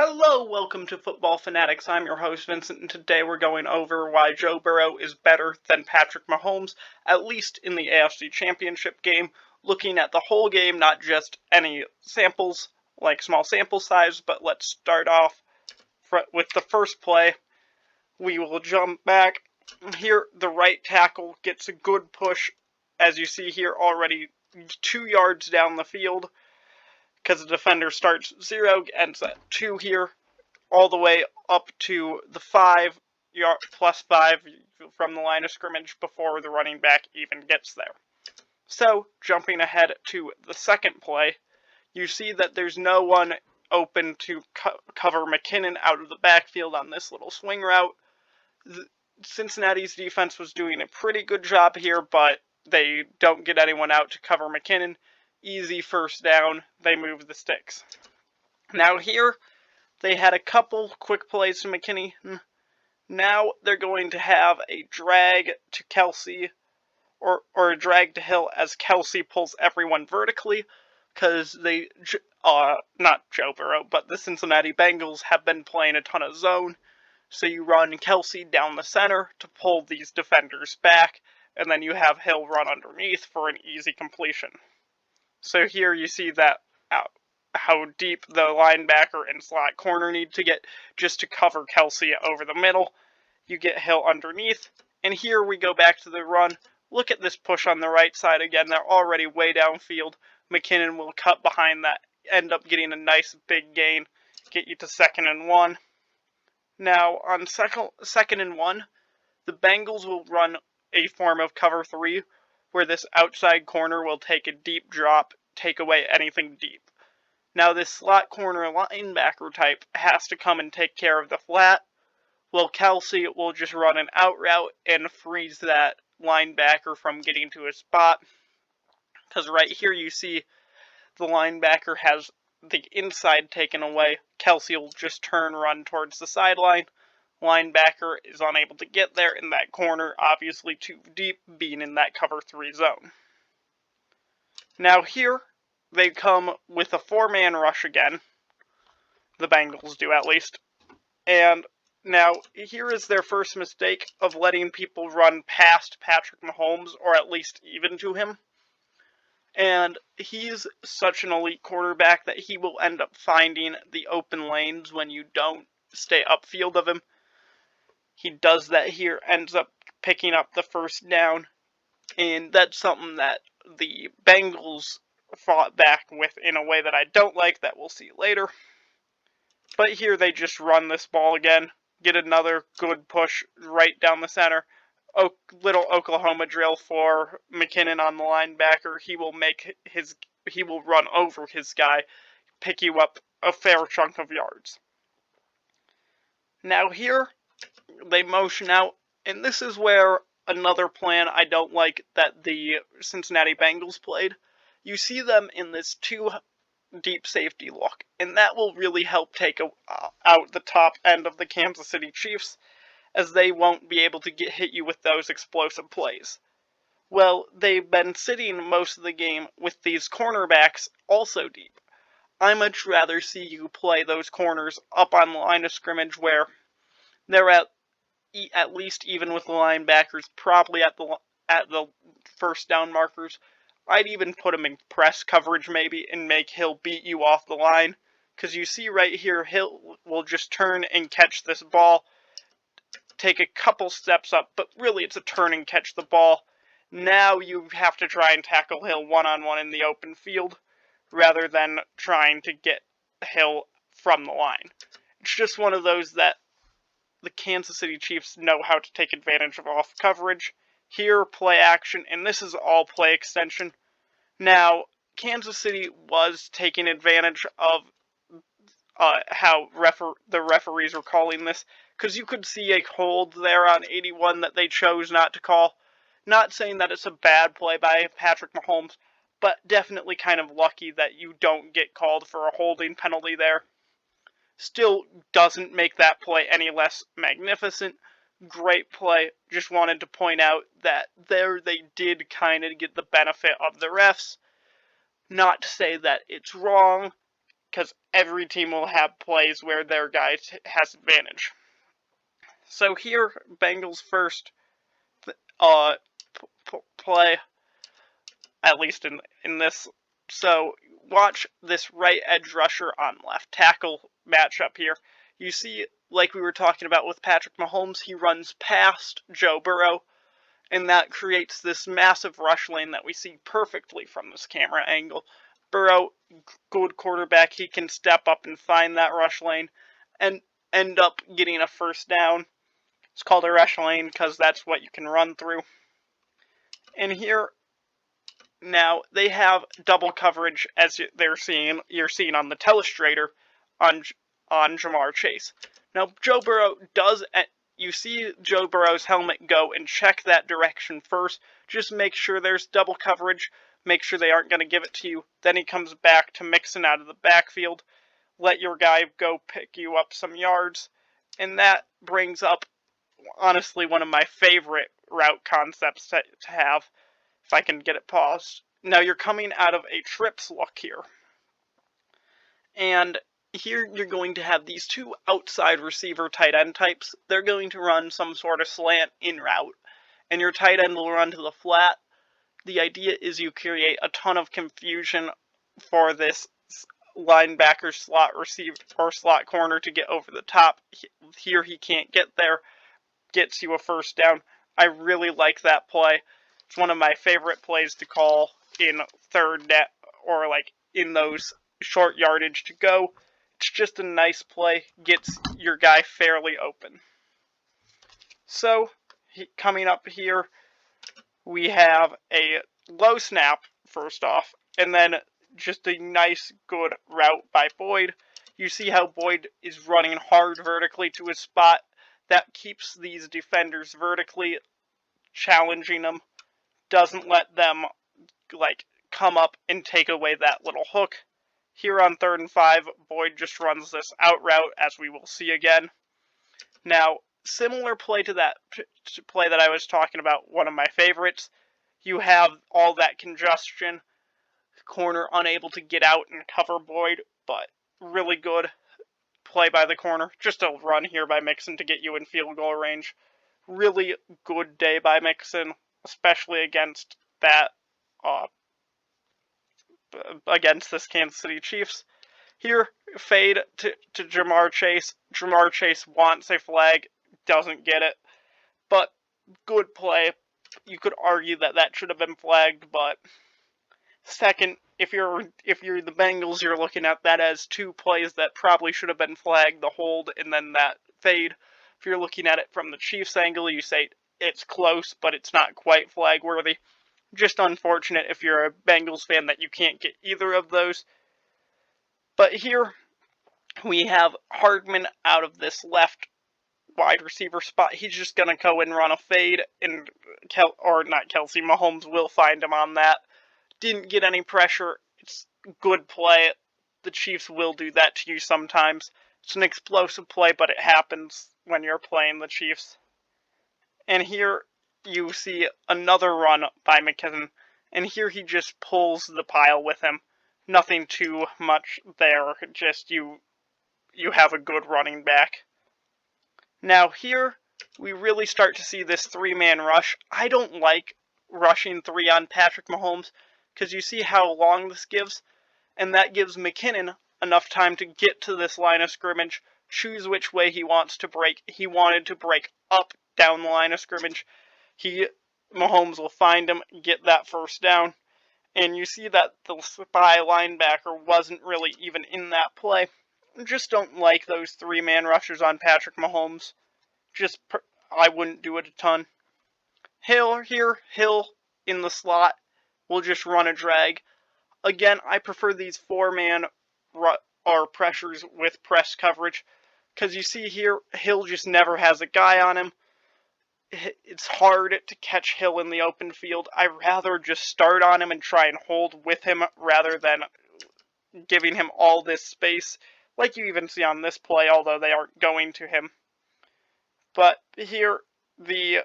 Hello, welcome to Football Fanatics. I'm your host, Vincent, and today we're going over why Joe Burrow is better than Patrick Mahomes, at least in the AFC Championship game, looking at the whole game, not just any samples, like small sample size, but let's start off with the first play. We will jump back. Here, the right tackle gets a good push, as you see here, already 2 yards down the field, because the defender starts 0, ends at 2 here, all the way up to the 5 yard plus 5 from the line of scrimmage before the running back even gets there. So, jumping ahead to the second play, you see that there's no one open to cover McKinnon out of the backfield on this little swing route. Cincinnati's defense was doing a pretty good job here, but they don't get anyone out to cover McKinnon. Easy first down, they move the sticks. Now here, they had a couple quick plays to McKinney. Now they're going to have a drag to Kelsey, or a drag to Hill as Kelsey pulls everyone vertically, because not Joe Burrow, but the Cincinnati Bengals have been playing a ton of zone, so you run Kelsey down the center to pull these defenders back, and then you have Hill run underneath for an easy completion. So here you see that how deep the linebacker and slot corner need to get just to cover Kelsey over the middle. You get Hill underneath, and here we go back to the run. Look at this push on the right side again. They're already way downfield. McKinnon will cut behind that, end up getting a nice big gain, get you to 2nd and 1. Now, on second and 1, the Bengals will run a form of cover 3, where this outside corner will take a deep drop, take away anything deep. Now this slot corner linebacker type has to come and take care of the flat. Well, Kelsey will just run an out route and freeze that linebacker from getting to his spot. Because right here you see the linebacker has the inside taken away. Kelsey will just run towards the sideline. Linebacker is unable to get there in that corner, obviously too deep, being in that cover 3 zone. Now here, they come with a 4-man rush again. The Bengals do, at least. And now, here is their first mistake of letting people run past Patrick Mahomes, or at least even to him. And he's such an elite quarterback that he will end up finding the open lanes when you don't stay upfield of him. He does that here, ends up picking up the first down, and that's something that the Bengals fought back with in a way that I don't like, that we'll see later. But here they just run this ball again, get another good push right down the center. Little Oklahoma drill for McKinnon on the linebacker. He will run over his guy, pick you up a fair chunk of yards. Now here, they motion out, and this is where another plan I don't like that the Cincinnati Bengals played. You see them in this 2 deep safety look, and that will really help take out the top end of the Kansas City Chiefs, as they won't be able to hit you with those explosive plays. Well, they've been sitting most of the game with these cornerbacks also deep. I much rather see you play those corners up on the line of scrimmage where they're at least even with the linebackers, probably at the first down markers. I'd even put him in press coverage maybe and make Hill beat you off the line. Because you see right here, Hill will just turn and catch this ball, take a couple steps up, but really it's a turn and catch the ball. Now you have to try and tackle Hill one-on-one in the open field, rather than trying to get Hill from the line. It's just one of those that the Kansas City Chiefs know how to take advantage of off coverage. Here, play action, and this is all play extension. Now, Kansas City was taking advantage of how the referees were calling this, because you could see a hold there on 81 that they chose not to call. Not saying that it's a bad play by Patrick Mahomes, but definitely kind of lucky that you don't get called for a holding penalty there. Still doesn't make that play any less magnificent. Great play. Just wanted to point out that there they did kind of get the benefit of the refs. Not to say that it's wrong. because every team will have plays where their guy has advantage. So here, Bengals first play, at least in this. So watch this right edge rusher on left tackle matchup here. You see, like we were talking about with Patrick Mahomes, he runs past Joe Burrow, and that creates this massive rush lane that we see perfectly from this camera angle. Burrow, good quarterback, he can step up and find that rush lane and end up getting a first down. It's called a rush lane because that's what you can run through. And here, now, they have double coverage as you're seeing on the telestrator on Jamar Chase. Now, Joe Burrow does, you see Joe Burrow's helmet go and check that direction first. Just make sure there's double coverage. Make sure they aren't going to give it to you. Then he comes back to Mixon out of the backfield. Let your guy go pick you up some yards. And that brings up, honestly, one of my favorite route concepts to have, if I can get it paused. Now you're coming out of a trips look here. And here you're going to have these two outside receiver tight end types. They're going to run some sort of slant in route. And your tight end will run to the flat. The idea is you create a ton of confusion for this linebacker, slot receiver, or slot corner to get over the top. Here he can't get there. Gets you a first down. I really like that play. It's one of my favorite plays to call in third net, or like in those short yardage to go. It's just a nice play. Gets your guy fairly open. So, coming up here, we have a low snap, first off, and then just a nice, good route by Boyd. You see how Boyd is running hard vertically to his spot. That keeps these defenders vertically, challenging them. Doesn't let them, like, come up and take away that little hook. Here on 3rd and 5, Boyd just runs this out route, as we will see again. Now, similar play to that play that I was talking about, one of my favorites. You have all that congestion, corner unable to get out and cover Boyd, but really good play by the corner. Just a run here by Mixon to get you in field goal range. Really good day by Mixon, especially against that, against this Kansas City Chiefs. Here, fade to Jamar Chase. Jamar Chase wants a flag, doesn't get it, but good play. You could argue that should have been flagged, but second, if you're the Bengals, you're looking at that as two plays that probably should have been flagged, the hold and then that fade. If you're looking at it from the Chiefs angle, you say it's close, but it's not quite flag worthy. Just unfortunate if you're a Bengals fan that you can't get either of those. But here we have Hardman out of this left wide receiver spot. He's just going to go and run a fade, and Mahomes will find him on that. Didn't get any pressure. It's good play. The Chiefs will do that to you sometimes. It's an explosive play, but it happens when you're playing the Chiefs. And here you see another run by McKinnon, and here he just pulls the pile with him. Nothing too much there, just you have a good running back. Now here, we really start to see this three-man rush. I don't like rushing three on Patrick Mahomes, because you see how long this gives, and that gives McKinnon enough time to get to this line of scrimmage, choose which way he wants to break. He wanted to break up down the line of scrimmage. Mahomes will find him, get that first down, and you see that the spy linebacker wasn't really even in that play. Just don't like those three-man rushers on Patrick Mahomes. I wouldn't do it a ton. Hill in the slot will just run a drag. Again, I prefer these four-man pressures with press coverage, because you see here, Hill just never has a guy on him. It's hard to catch Hill in the open field. I'd rather just start on him and try and hold with him rather than giving him all this space, like you even see on this play, although they aren't going to him. But here, they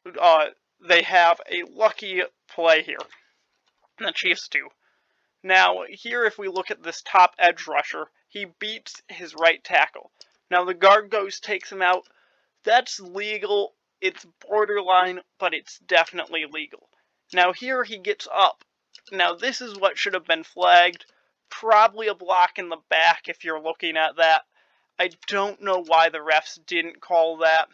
have a lucky play here. The Chiefs do. Now, here if we look at this top edge rusher, he beats his right tackle. Now, the guard goes, takes him out. That's legal. It's borderline, but it's definitely legal. Now, here he gets up. Now, this is what should have been flagged. Probably a block in the back if you're looking at that. I don't know why the refs didn't call that.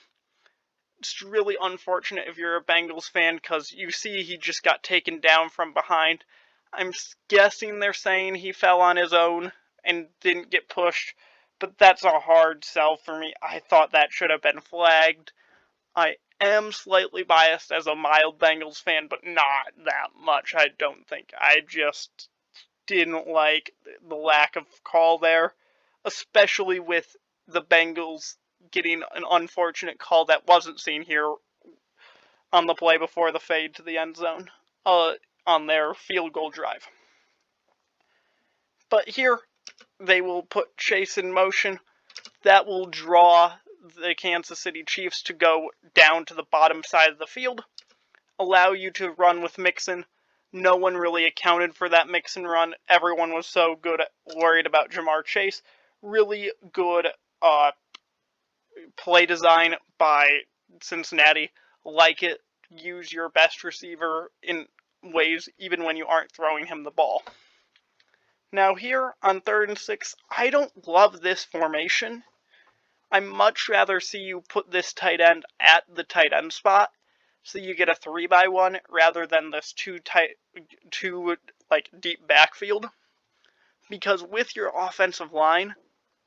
It's really unfortunate if you're a Bengals fan, because you see he just got taken down from behind. I'm guessing they're saying he fell on his own and didn't get pushed, but that's a hard sell for me. I thought that should have been flagged. I am slightly biased as a mild Bengals fan, but not that much, I don't think. I just didn't like the lack of call there, especially with the Bengals getting an unfortunate call that wasn't seen here on the play before the fade to the end zone on their field goal drive. But here, they will put Chase in motion. That will draw the Kansas City Chiefs to go down to the bottom side of the field, allow you to run with Mixon. No one really accounted for that Mixon run. Everyone was so worried about Jamar Chase. Really good play design by Cincinnati. Like it. Use your best receiver in ways even when you aren't throwing him the ball. Now here on 3rd and 6, I don't love this formation. I'd much rather see you put this tight end at the tight end spot, so you get a 3-by-1 rather than this two deep backfield. Because with your offensive line,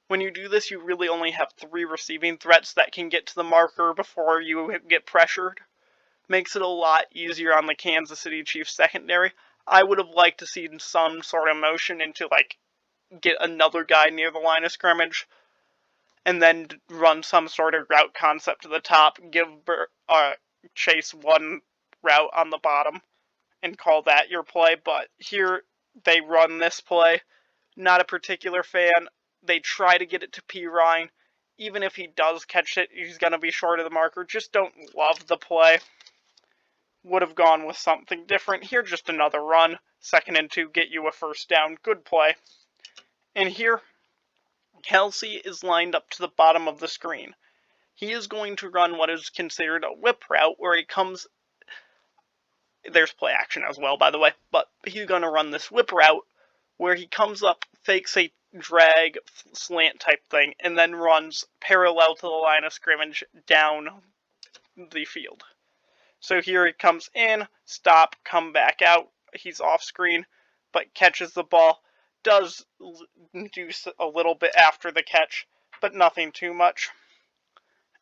when you do this, you really only have 3 receiving threats that can get to the marker before you get pressured. Makes it a lot easier on the Kansas City Chiefs secondary. I would have liked to see some sort of motion into, get another guy near the line of scrimmage, and then run some sort of route concept to the top, give Chase one route on the bottom, and call that your play. But here, they run this play. Not a particular fan. They try to get it to P. Ryan. Even if he does catch it, he's going to be short of the marker. Just don't love the play. Would have gone with something different. Here, just another run. 2nd and 2, get you a first down. Good play. And here, Kelsey is lined up to the bottom of the screen. He is going to run what is considered a whip route, where he comes... There's play action as well, by the way. But he's going to run this whip route, where he comes up, fakes a drag slant type thing, and then runs parallel to the line of scrimmage down the field. So here he comes in, stop, come back out. He's off screen, but catches the ball. Does do a little bit after the catch, but nothing too much.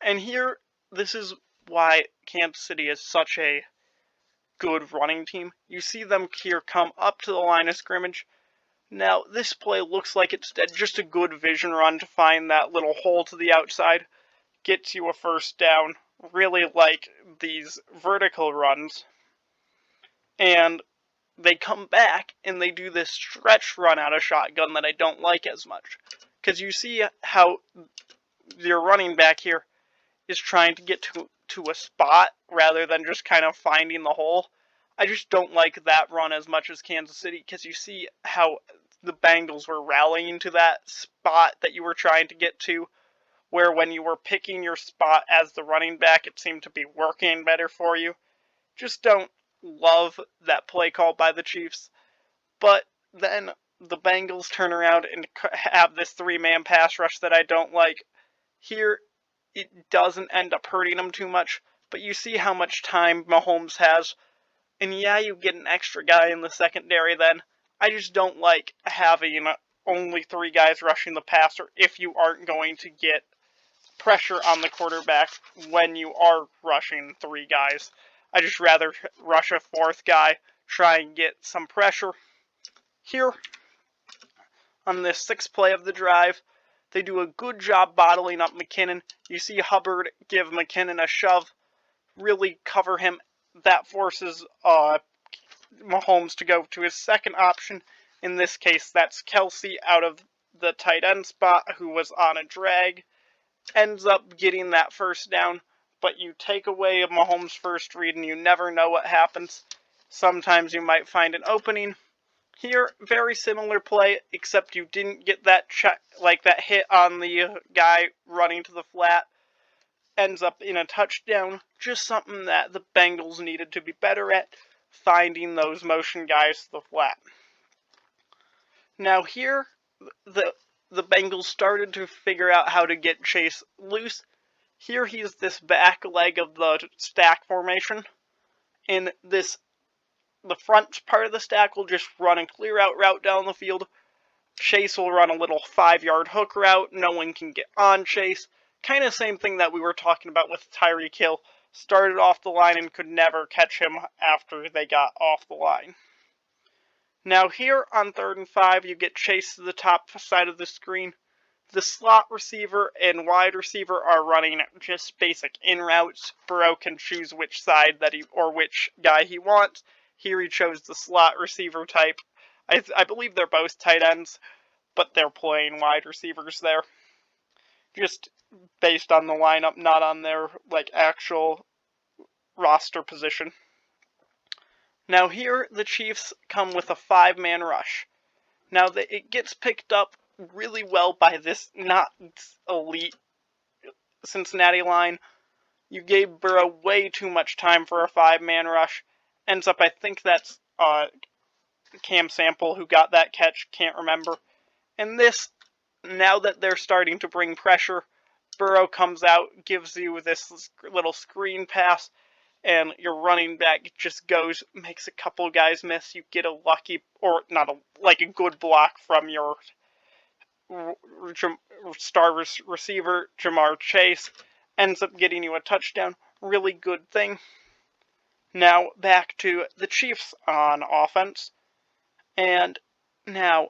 And here, this is why Kansas City is such a good running team. You see them here come up to the line of scrimmage. Now, this play looks like it's just a good vision run to find that little hole to the outside. Gets you a first down. Really like these vertical runs. And they come back and they do this stretch run out of shotgun that I don't like as much. Because you see how your running back here is trying to get to a spot rather than just kind of finding the hole. I just don't like that run as much as Kansas City, because you see how the Bengals were rallying to that spot that you were trying to get to, where when you were picking your spot as the running back, it seemed to be working better for you. Just don't love that play call by the Chiefs. But then the Bengals turn around and have this 3-man pass rush that I don't like. Here, it doesn't end up hurting them too much, but you see how much time Mahomes has. And yeah, you get an extra guy in the secondary then. I just don't like having only 3 guys rushing the passer if you aren't going to get pressure on the quarterback when you are rushing 3 guys. I just rather rush a 4th guy, try and get some pressure. Here, on this 6th play of the drive, they do a good job bottling up McKinnon. You see Hubbard give McKinnon a shove, really cover him. That forces Mahomes to go to his second option. In this case, that's Kelsey out of the tight end spot, who was on a drag. Ends up getting that first down, but you take away Mahomes' first read and you never know what happens. Sometimes you might find an opening. Here, very similar play, except you didn't get that that hit on the guy running to the flat. Ends up in a touchdown. Just something that the Bengals needed to be better at, finding those motion guys to the flat. Now here, the Bengals started to figure out how to get Chase loose. Here he's this back leg of the stack formation. In the front part of the stack will just run a clear out route down the field. Chase will run a little 5-yard hook route. No one can get on Chase. Kind of same thing that we were talking about with Tyreek Hill. Started off the line and could never catch him after they got off the line. Now here on 3rd and 5, you get Chase to the top side of the screen. The slot receiver and wide receiver are running just basic in routes. Burrow can choose which side or which guy he wants. Here he chose the slot receiver type. I believe they're both tight ends, but they're playing wide receivers there. Just based on the lineup, not on their actual roster position. Now here, the Chiefs come with a 5-man rush. Now it gets picked up really well by this not elite Cincinnati line. You gave Burrow way too much time for a 5-man rush. Ends up, I think that's Cam Sample who got that catch, can't remember. And this, now that they're starting to bring pressure, Burrow comes out, gives you this little screen pass, and your running back just goes, makes a couple guys miss. You get a lucky, or not a good block from your star receiver, Jamar Chase. Ends up getting you a touchdown. Really good thing. Now back to the Chiefs on offense. And now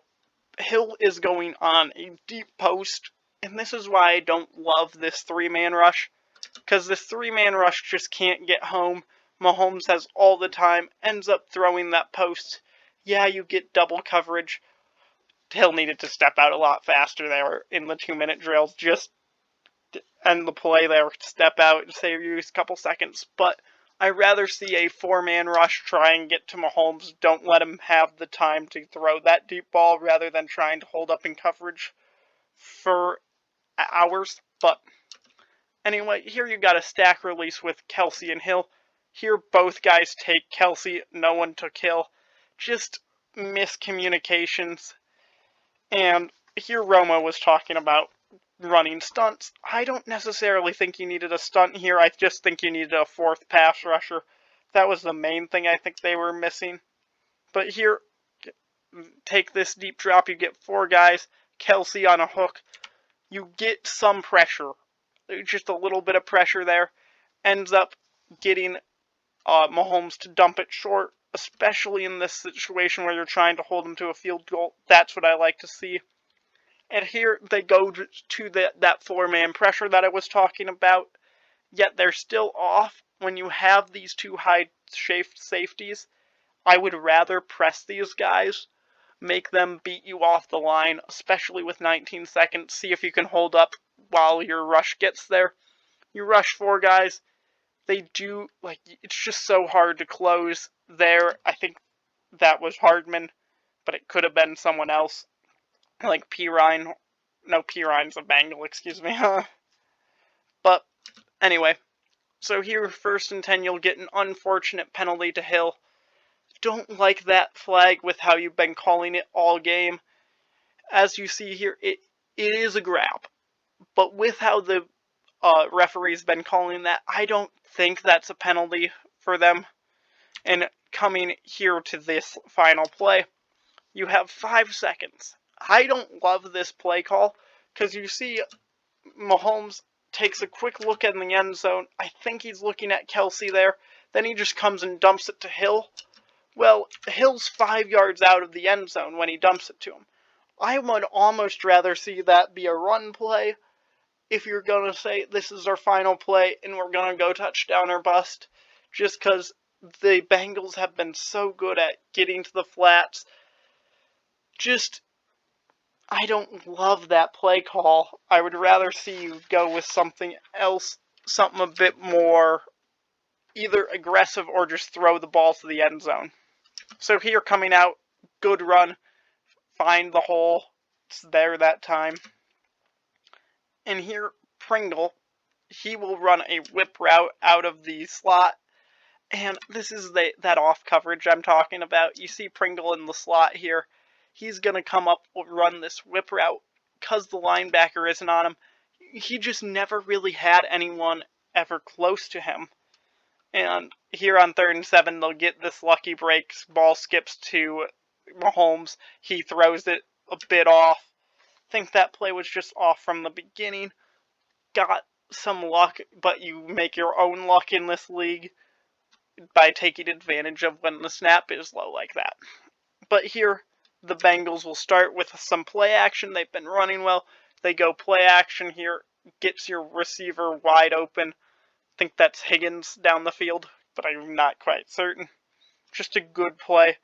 Hill is going on a deep post. And this is why I don't love this 3-man rush. Because this 3-man rush just can't get home. Mahomes has all the time. Ends up throwing that post. Yeah, you get double coverage. Hill needed to step out a lot faster there in the 2-minute drills. Just end the play there. Step out and save you a couple seconds. But I'd rather see a 4-man rush try and get to Mahomes. Don't let him have the time to throw that deep ball rather than trying to hold up in coverage for hours. But anyway, here you got a stack release with Kelsey and Hill. Here both guys take Kelsey. No one took Hill. Just miscommunications. And here Romo was talking about running stunts. I don't necessarily think you needed a stunt here. I just think you needed a 4th pass rusher. That was the main thing I think they were missing. But here, take this deep drop. You get 4 guys. Kelsey on a hook. You get some pressure. Just a little bit of pressure there. Ends up getting Mahomes to dump it short, especially in this situation where you're trying to hold him to a field goal. That's what I like to see. And here they go to that 4-man pressure that I was talking about, yet they're still off. When you have these 2 high-shaped safeties, I would rather press these guys, make them beat you off the line, especially with 19 seconds, see if you can hold up while your rush gets there. You rush 4 guys, they do, it's just so hard to close there. I think that was Hardman, but it could have been someone else. Like Pirine. No, Pirine's a Bengal, excuse me. But, anyway. So here, 1st and 10, you'll get an unfortunate penalty to Hill. Don't like that flag with how you've been calling it all game. As you see here, it is a grab. But with how the referee's been calling that, I don't think that's a penalty for them. And coming here to this final play, you have 5 seconds. I don't love this play call, because you see Mahomes takes a quick look in the end zone. I think he's looking at Kelsey there. Then he just comes and dumps it to Hill. Well, Hill's 5 yards out of the end zone when he dumps it to him. I would almost rather see that be a run play if you're going to say this is our final play and we're going to go touchdown or bust. Just because the Bengals have been so good at getting to the flats. I don't love that play call. I would rather see you go with something else, something a bit more either aggressive or just throw the ball to the end zone. So here coming out, Good run. Find the hole. It's there that time. And here, Pringle, he will run a whip route out of the slot. And this is that off coverage I'm talking about. You see Pringle in the slot here. He's going to come up and run this whip route because the linebacker isn't on him. He just never really had anyone ever close to him. And here on 3rd and 7, they'll get this lucky break. Ball skips to Mahomes. He throws it a bit off. Think that play was just off from the beginning. Got some luck, but you make your own luck in this league by taking advantage of when the snap is low like that. But here, the Bengals will start with some play action. They've been running well. They go play action here. Gets your receiver wide open. I think that's Higgins down the field, but I'm not quite certain. Just a good play.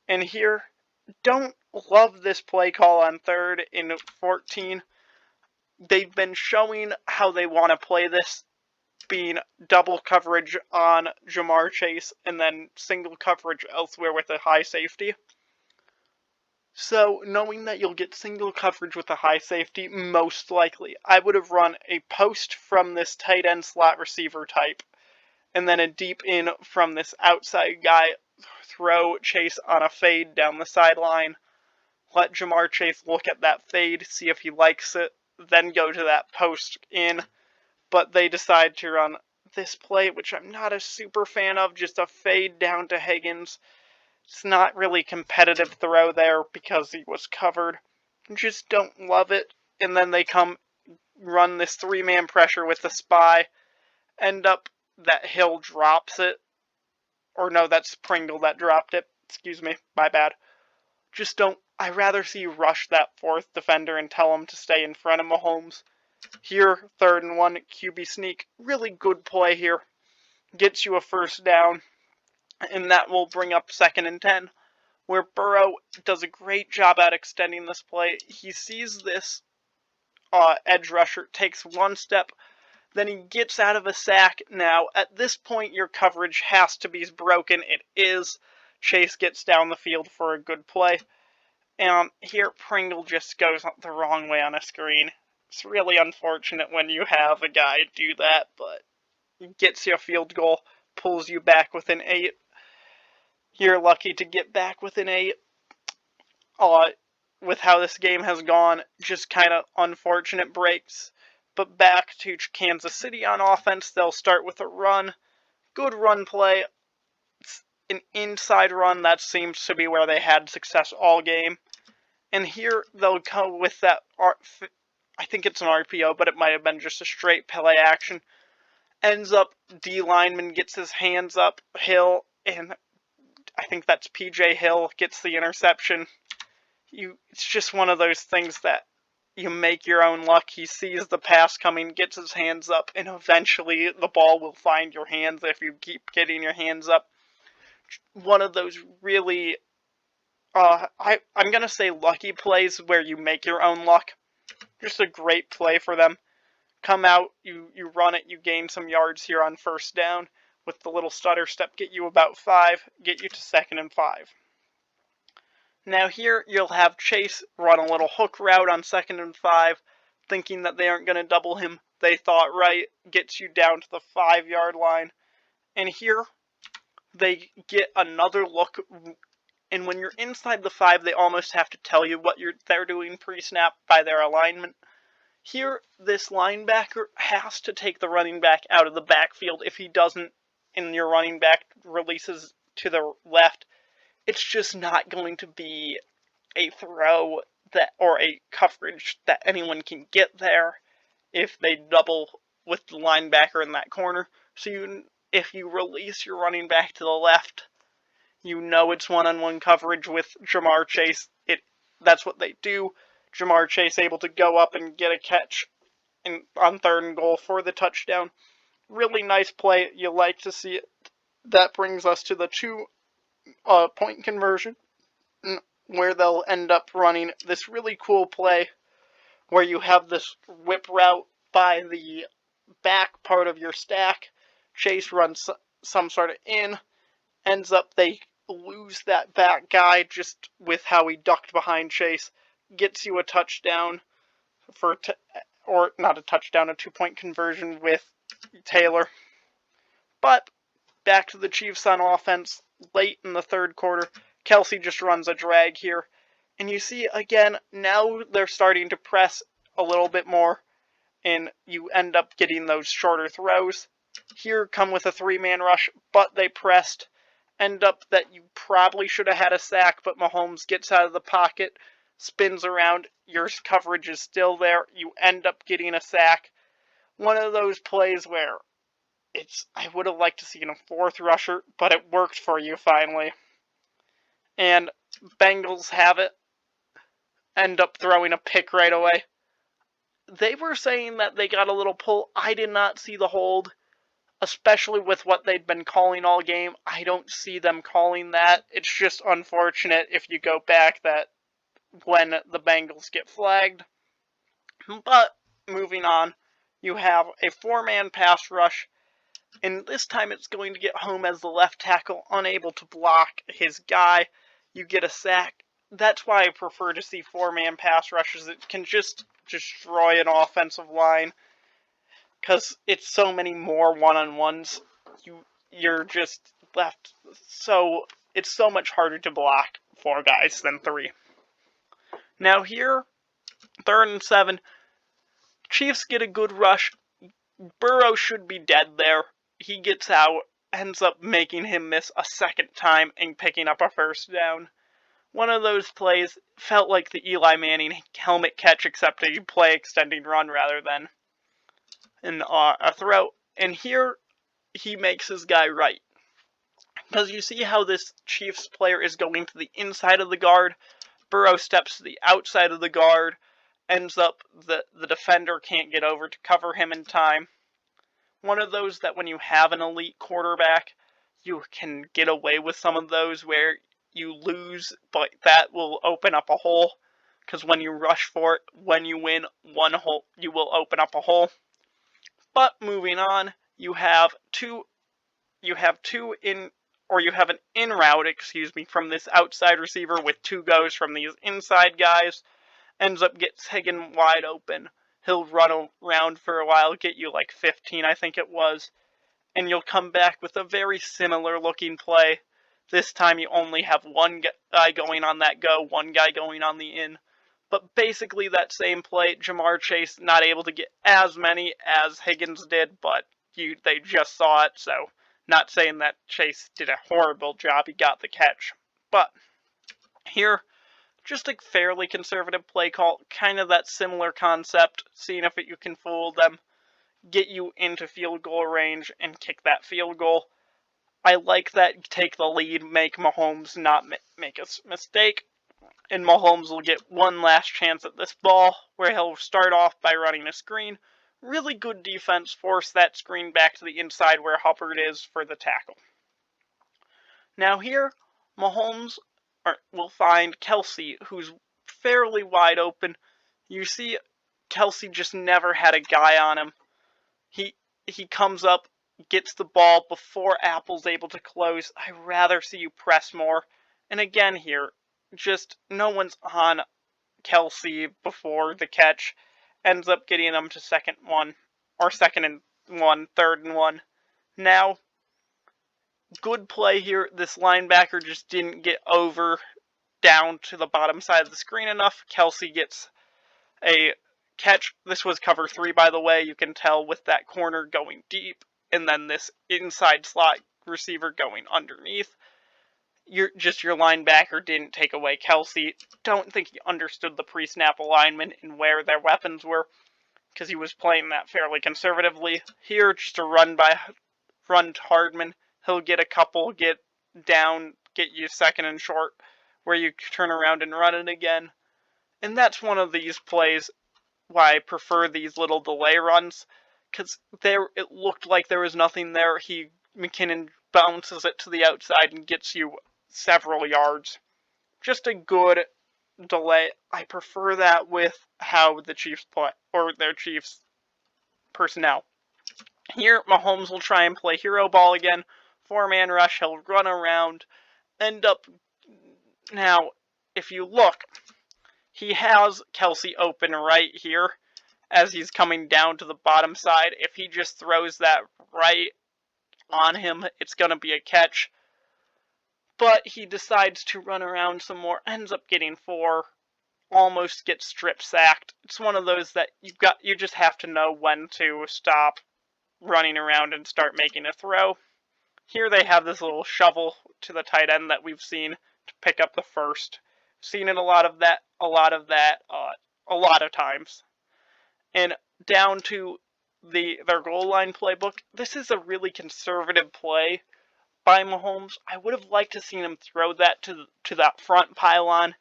And here, don't love this play call on 3rd and 14. They've been showing how they want to play this, being double coverage on Jamar Chase and then single coverage elsewhere with a high safety. So, knowing that you'll get single coverage with a high safety, most likely, I would have run a post from this tight end slot receiver type, and then a deep in from this outside guy, throw Chase on a fade down the sideline, let Jamar Chase look at that fade, see if he likes it, then go to that post in. But they decide to run this play, which I'm not a super fan of, just a fade down to Higgins. It's not really competitive throw there because he was covered. Just don't love it. And then they come run this 3-man pressure with the spy. End up that Hill drops it. Or no, that's Pringle that dropped it. Excuse me, my bad. Just don't. I'd rather see you rush that 4th defender and tell him to stay in front of Mahomes. Here, 3rd and 1, QB sneak. Really good play here. Gets you a 1st down. And that will bring up 2nd and 10, where Burrow does a great job at extending this play. He sees this edge rusher, takes 1 step, then he gets out of a sack. Now, at this point, your coverage has to be broken. It is. Chase gets down the field for a good play. And here, Pringle just goes the wrong way on a screen. It's really unfortunate when you have a guy do that, but gets you a field goal, pulls you back within 8. You're lucky to get back within 8. With how this game has gone, just kind of unfortunate breaks. But back to Kansas City on offense, they'll start with a run. Good run play. It's an inside run. That seems to be where they had success all game. And here they'll go with that, I think it's an RPO, but it might have been just a straight play action. Ends up, D lineman gets his hands up, Hill, and I think that's PJ Hill, gets the interception. It's just one of those things that you make your own luck. He sees the pass coming, gets his hands up, and eventually the ball will find your hands if you keep getting your hands up. One of those really, I'm going to say lucky plays where you make your own luck. Just a great play for them. Come out, you run it, you gain some yards here on 1st down. With the little stutter step, get you about 5, get you to 2nd and 5. Now here, you'll have Chase run a little hook route on 2nd and 5, thinking that they aren't going to double him. They thought right, gets you down to the 5-yard line. And here, they get another look, and when you're inside the 5, they almost have to tell you what they're doing pre-snap by their alignment. Here, this linebacker has to take the running back out of the backfield. If he doesn't, and your running back releases to the left, it's just not going to be a throw or a coverage that anyone can get there if they double with the linebacker in that corner. So if you release your running back to the left, you know it's one-on-one coverage with Jamar Chase. That's what they do. Jamar Chase able to go up and get a catch on 3rd and goal for the touchdown. Really nice play. You like to see it. That brings us to the 2-point conversion, where they'll end up running this really cool play where you have this whip route by the back part of your stack. Chase runs some sort of in. Ends up they lose that back guy just with how he ducked behind Chase, gets you a touchdown or not a touchdown, a 2-point conversion with Taylor. But back to the Chiefs on offense late in the third quarter. Kelsey just runs a drag here. And you see, again, now they're starting to press a little bit more, and you end up getting those shorter throws. Here come with a 3-man rush, but they pressed. End up that you probably should have had a sack, but Mahomes gets out of the pocket, spins around, your coverage is still there, you end up getting a sack. One of those plays where I would have liked to see a 4th rusher, but it worked for you finally. And Bengals have it, end up throwing a pick right away. They were saying that they got a little pull. I did not see the hold, especially with what they'd been calling all game. I don't see them calling that. It's just unfortunate if you go back that when the Bengals get flagged. But moving on, you have a 4-man pass rush, and this time it's going to get home as the left tackle unable to block his guy. You get a sack. That's why I prefer to see 4-man pass rushes. It can just destroy an offensive line, because it's so many more one-on-ones. You're just left, so it's so much harder to block 4 guys than 3. Now here, 3rd and 7, Chiefs get a good rush. Burrow should be dead there. He gets out, ends up making him miss a second time and picking up a 1st down. One of those plays felt like the Eli Manning helmet catch, except a play extending run rather than a throw. And here, he makes his guy right. Because you see how this Chiefs player is going to the inside of the guard. Burrow steps to the outside of the guard. Ends up the defender can't get over to cover him in time. One of those that when you have an elite quarterback, you can get away with some of those where you lose, but that will open up a hole. Because when you rush for it, when you win one hole, you will open up a hole. But moving on, you have an in route, from this outside receiver with 2 goes from these inside guys. Ends up gets Higgins wide open. He'll run around for a while, get you like 15, I think it was. And you'll come back with a very similar looking play. This time you only have 1 guy going on that go, 1 guy going on the in. But basically that same play, Jamar Chase not able to get as many as Higgins did, but they just saw it, so not saying that Chase did a horrible job, he got the catch. But here, just a fairly conservative play call, kind of that similar concept, seeing if you can fool them, get you into field goal range, and kick that field goal. I like that take the lead, make Mahomes not make a mistake, and Mahomes will get one last chance at this ball, where he'll start off by running a screen. Really good defense, force that screen back to the inside where Hubbard is for the tackle. Now here, Mahomes will find Kelsey, who's fairly wide open. You see, Kelsey just never had a guy on him. He comes up, gets the ball before Apple's able to close. I'd rather see you press more. And again here, just no one's on Kelsey before the catch. Ends up getting them to 2nd and 1, 3rd and 1. Now, good play here. This linebacker just didn't get over down to the bottom side of the screen enough. Kelsey gets a catch. This was cover 3, by the way. You can tell with that corner going deep, and then this inside slot receiver going underneath. Your linebacker didn't take away Kelsey. Don't think he understood the pre-snap alignment and where their weapons were, because he was playing that fairly conservatively. Here, just a run to Hardman. He'll get a couple, get down, get you 2nd and short, where you turn around and run it again. And that's one of these plays why I prefer these little delay runs, because it looked like there was nothing there. McKinnon bounces it to the outside and gets you several yards. Just a good delay. I prefer that with how the Chiefs play, or their Chiefs personnel. Here, Mahomes will try and play hero ball again. 4-man rush, he'll run around, end up, now, if you look, he has Kelsey open right here as he's coming down to the bottom side. If he just throws that right on him, it's going to be a catch. But he decides to run around some more, ends up getting 4, almost gets strip sacked. It's one of those that you just have to know when to stop running around and start making a throw. Here they have this little shovel to the tight end that we've seen to pick up the first. Seen it a lot of times. And down to their goal line playbook, this is a really conservative play by Mahomes. I would have liked to seen him throw that to that front pylon,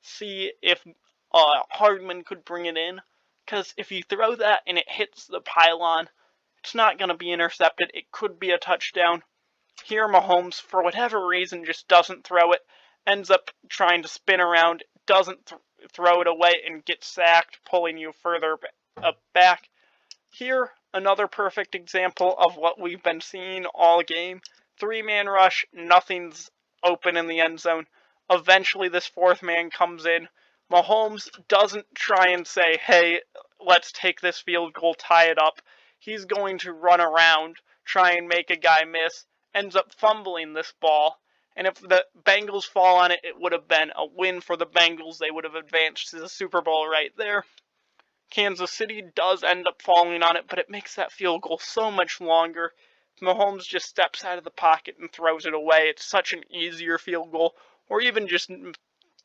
see if Hardman could bring it in. Because if you throw that and it hits the pylon, it's not going to be intercepted. It could be a touchdown. Here, Mahomes, for whatever reason, just doesn't throw it. Ends up trying to spin around, doesn't throw it away, and gets sacked, pulling you further back. Here, another perfect example of what we've been seeing all game. 3-man rush, nothing's open in the end zone. Eventually, this 4th man comes in. Mahomes doesn't try and say, hey, let's take this field goal, tie it up. He's going to run around, try and make a guy miss, ends up fumbling this ball. And if the Bengals fall on it, it would have been a win for the Bengals. They would have advanced to the Super Bowl right there. Kansas City does end up falling on it, but it makes that field goal so much longer. Mahomes just steps out of the pocket and throws it away. It's such an easier field goal, or even just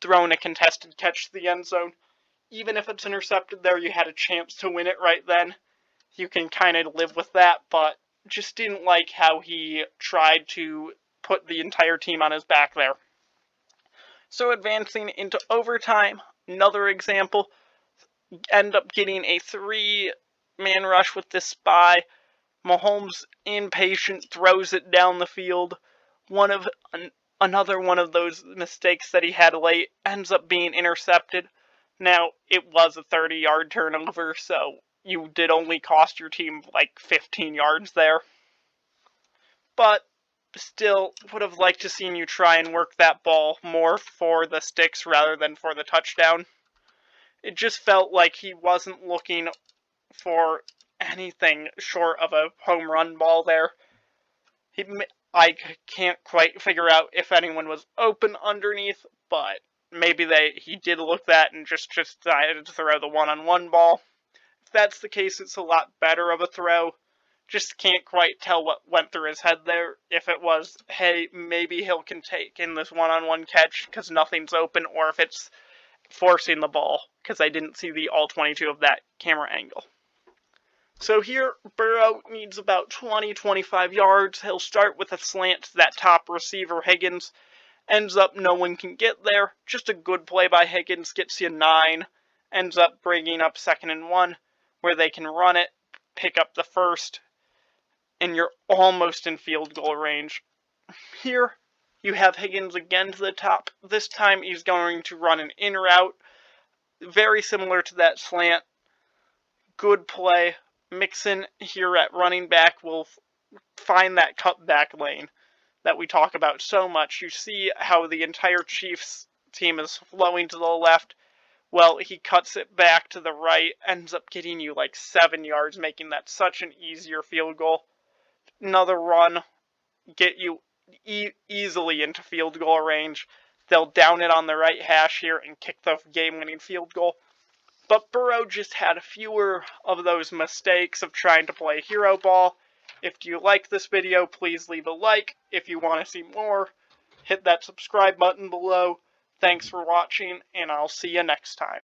throwing a contested catch to the end zone. Even if it's intercepted there, you had a chance to win it right then. You can kind of live with that, but just didn't like how he tried to put the entire team on his back there. So advancing into overtime, another example, end up getting a 3-man rush with this spy. Mahomes, impatient, throws it down the field. Another one of those mistakes that he had late ends up being intercepted. Now, it was a 30-yard turnover, so you did only cost your team like 15 yards there. But still, would have liked to seen you try and work that ball more for the sticks rather than for the touchdown. It just felt like he wasn't looking for anything short of a home run ball there. I can't quite figure out if anyone was open underneath, but maybe he did look that and just decided to throw the one-on-one ball. If that's the case, it's a lot better of a throw. Just can't quite tell what went through his head there. If it was, hey, maybe Hill can take in this one-on-one catch because nothing's open, or if it's forcing the ball, because I didn't see the all 22 of that camera angle. So here, Burrow needs about 20-25 yards. He'll start with a slant to that top receiver, Higgins. Ends up no one can get there. Just a good play by Higgins, gets you 9. Ends up bringing up 2nd and 1, where they can run it, pick up the first, and you're almost in field goal range. Here, you have Higgins again to the top. This time he's going to run an in route, very similar to that slant. Good play. Mixon here at running back will find that cutback lane that we talk about so much. You see how the entire Chiefs team is flowing to the left. Well, he cuts it back to the right, ends up getting you like 7 yards, making that such an easier field goal. Another run, get you easily into field goal range. They'll down it on the right hash here and kick the game-winning field goal. But Burrow just had fewer of those mistakes of trying to play hero ball. If you like this video, please leave a like. If you want to see more, hit that subscribe button below. Thanks for watching, and I'll see you next time.